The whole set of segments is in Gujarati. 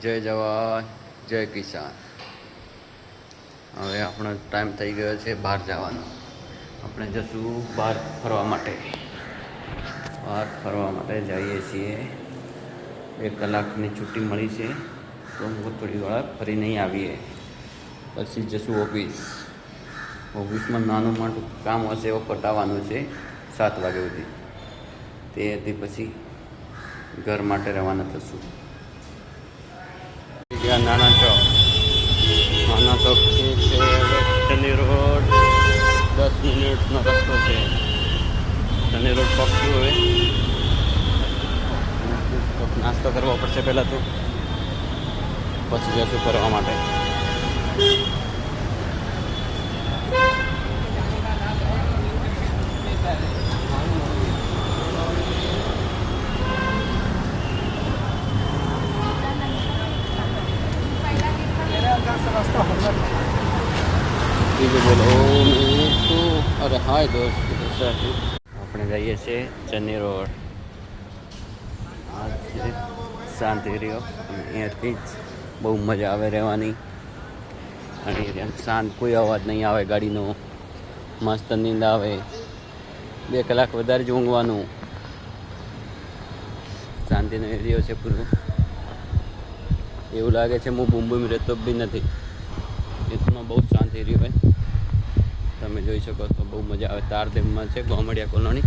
જય જવાન જય કિસાન. હવે આપણો ટાઈમ થઈ ગયો છે બહાર જવાનો. આપણે જશું બહાર ફરવા માટે. જઈએ છીએ. 1 કલાકની છૂટી મળી છે તો હું થોડી વાર ફરી નહીં આવીએ, પછી જશું ઓફિસમાં નાનું મોટું કામ હશે એવું પટાવવાનું છે 7 વાગ્યા સુધી. તેથી પછી ઘર માટે રવાના થશું. નાના ચોકથી છે ચની રોડ. 10 મિનિટનો રસ્તો છે. ચની રોડ પહોંચ્યું. હવે નાસ્તો કરવો પડશે પહેલાં, તો પછી જશું ફરવા માટે. બીજું બોલો. અરે હાય દોસ્ત, આપણે જઈએ છીએ ચની રોડ. આ છે શાંતિ રહ્યો અને અહીંયાથી જ બહુ મજા આવે રહેવાની. અને શાંત, કોઈ અવાજ નહીં આવે ગાડીનો. મસ્ત નીંદ આવે. 2 કલાક વધારે જ ઊંઘવાનું. શાંતિનો એરિયો છે પૂરો. એવું લાગે છે હું મુંબઈમાં રહેતો બી નથી. એટલો બહુ શાંતિ એરિયો હોય. તમે જોઈ શકો તો બહુ મજા આવે. તારદેવમાં છે ગોમડિયા કોલોની,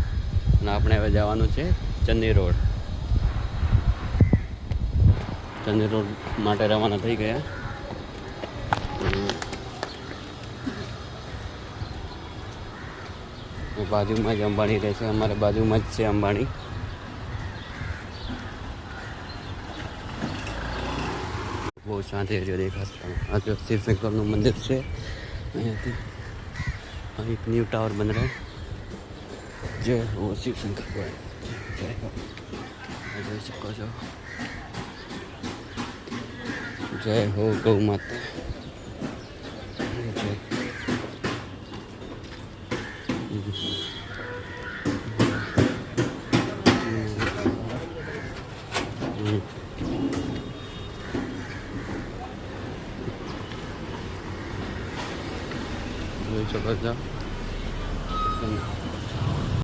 અને આપણે હવે જવાનું છે ચની રોડ. ચની રોડ માટે રવાના થઈ ગયા. બાજુમાં જ અંબાણી રહે છે. અમારે બાજુમાં જ છે અંબાણી. બહુ શાંતિ એરિયો દેખાશે. આ જો શિવશંકરનું મંદિર છે. અહીંયાથી એક ન્યૂ टावर बन रहा है. जय हो शिव शंकर भाई, जय हो. जय શકો છો. जय हो गौ माता. જોઈ શકો છો.